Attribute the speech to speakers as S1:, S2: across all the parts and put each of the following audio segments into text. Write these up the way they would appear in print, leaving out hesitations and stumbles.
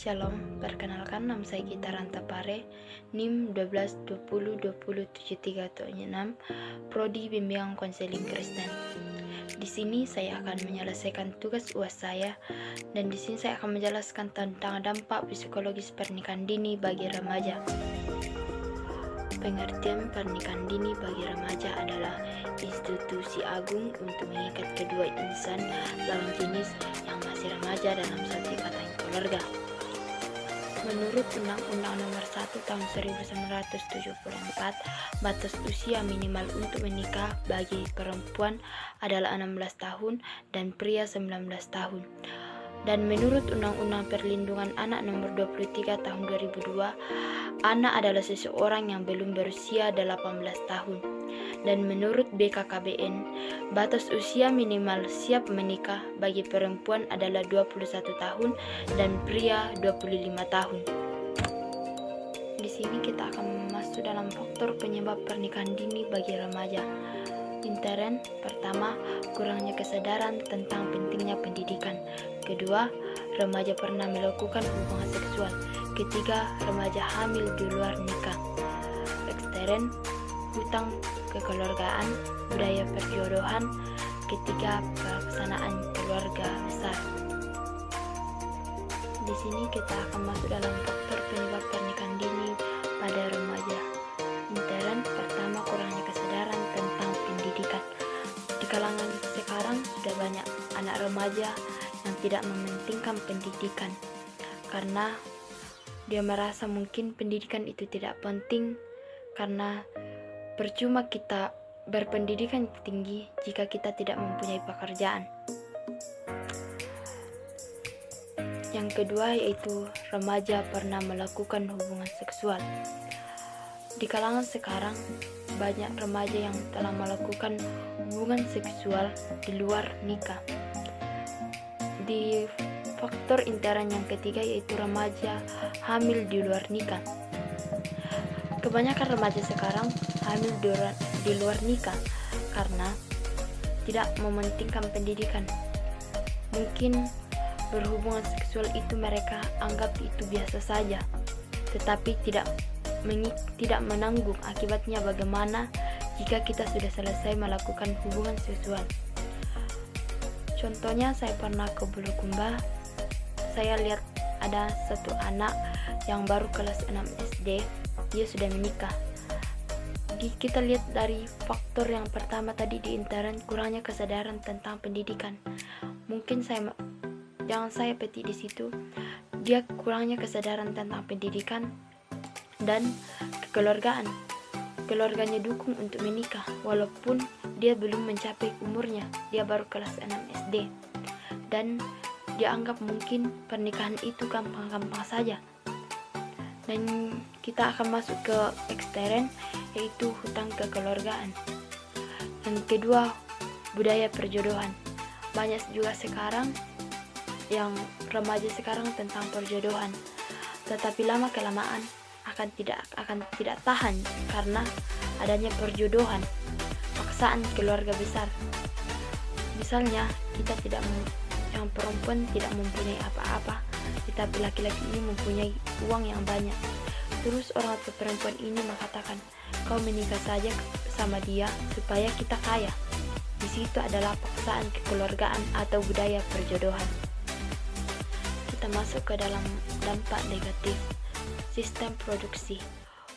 S1: Shalom, perkenalkan nama saya Gita Rantapare, NIM 1220207376, Prodi Bimbingan Konseling Kristen. Di sini saya akan menyelesaikan tugas UAS saya, dan di sini saya akan menjelaskan tentang dampak psikologis pernikahan dini bagi remaja. Pengertian pernikahan dini bagi remaja adalah institusi agung untuk mengikat kedua insan lawan jenis yang masih remaja dalam satu ikatan keluarga. Menurut Undang-Undang Nomor 1 Tahun 1974, batas usia minimal untuk menikah bagi perempuan adalah 16 tahun dan pria 19 tahun. Dan menurut Undang-Undang Perlindungan Anak Nomor 23 Tahun 2002, anak adalah seseorang yang belum berusia 18 tahun. Dan menurut BKKBN, batas usia minimal siap menikah bagi perempuan adalah 21 tahun dan pria 25 tahun. Di sini kita akan masuk dalam faktor penyebab pernikahan dini bagi remaja. Intern, pertama, kurangnya kesadaran tentang pentingnya pendidikan. Kedua, remaja pernah melakukan hubungan seksual. Ketiga, remaja hamil di luar nikah. Ekstern, hutang kekeluargaan, budaya perjodohan. Ketiga, pelaksanaan keluarga besar. Di sini kita akan masuk dalam faktor penyebab pernikahan dini pada remaja. Intern, pertama, kurangnya kesadaran tentang pendidikan. Di kalangan sekarang sudah banyak anak remaja yang tidak mementingkan pendidikan karena dia merasa mungkin pendidikan itu tidak penting, karena percuma kita berpendidikan tinggi jika kita tidak mempunyai pekerjaan. Yang kedua yaitu remaja pernah melakukan hubungan seksual. Di kalangan sekarang banyak remaja yang telah melakukan hubungan seksual di luar nikah. Di faktor intern yang ketiga yaitu remaja hamil di luar nikah. Kebanyakan remaja sekarang hamil di luar nikah karena tidak mementingkan pendidikan. Mungkin berhubungan seksual itu mereka anggap itu biasa saja, tetapi tidak menanggung akibatnya bagaimana jika kita sudah selesai melakukan hubungan seksual. Contohnya, saya pernah ke Bulukumba. Saya lihat ada satu anak yang baru kelas 6 SD, dia sudah menikah. Kita lihat dari faktor yang pertama tadi di intern, kurangnya kesadaran tentang pendidikan. Mungkin jangan saya petik di situ, dia kurangnya kesadaran tentang pendidikan dan kekeluargaan. Keluarganya dukung untuk menikah walaupun dia belum mencapai umurnya, dia baru kelas 6 SD, dan dia anggap mungkin pernikahan itu gampang-gampang saja. Dan kita akan masuk ke ekstern yaitu hutang kekeluargaan. Yang kedua, budaya perjodohan. Banyak juga sekarang yang remaja sekarang tentang perjodohan, tetapi lama kelamaan akan tidak tahan karena adanya perjodohan, paksaan keluarga besar. Misalnya yang perempuan tidak mempunyai apa-apa, tetapi laki-laki ini mempunyai uang yang banyak. Terus orang tua perempuan ini mengatakan, kau menikah saja sama dia supaya kita kaya. Di situ adalah paksaan kekeluargaan atau budaya perjodohan. Kita masuk ke dalam dampak negatif. Sistem produksi.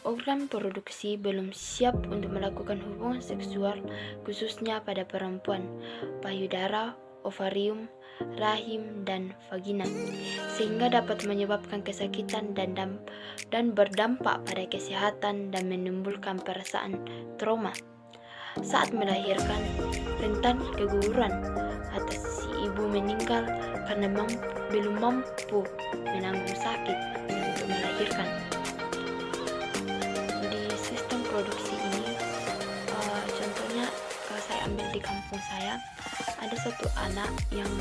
S1: Organ produksi belum siap untuk melakukan hubungan seksual, khususnya pada perempuan. Payudara, ovarium, rahim, dan vagina, sehingga dapat menyebabkan kesakitan dan berdampak pada kesehatan dan menimbulkan perasaan trauma. Saat melahirkan, rentan keguguran atau si ibu meninggal karena belum mampu menanggung sakit untuk melahirkan. Di sistem produksi ini, contohnya kalau saya ambil di kampung saya, ada satu anak yang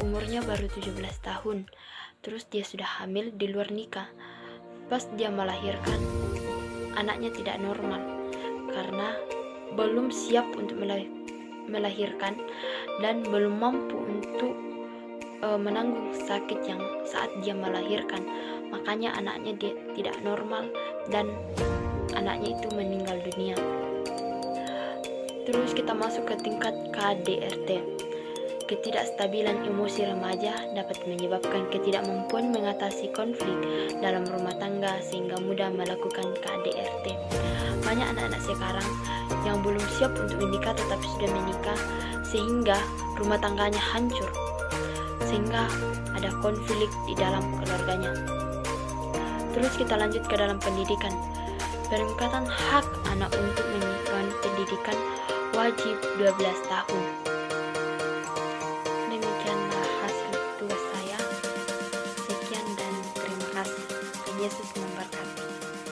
S1: umurnya baru 17 tahun, terus dia sudah hamil di luar nikah. Pas dia melahirkan, anaknya tidak normal karena belum siap untuk melahirkan dan belum mampu untuk menanggung sakit yang saat dia melahirkan. Makanya anaknya dia tidak normal dan anaknya itu meninggal dunia. Terus kita masuk ke tingkat KDRT. Ketidakstabilan emosi remaja dapat menyebabkan ketidakmampuan mengatasi konflik dalam rumah tangga sehingga mudah melakukan KDRT. Banyak anak-anak sekarang yang belum siap untuk menikah tetapi sudah menikah sehingga rumah tangganya hancur, sehingga ada konflik di dalam keluarganya. Terus kita lanjut ke dalam pendidikan. Peningkatan hak anak untuk menyelesaikan pendidikan wajib 12 tahun.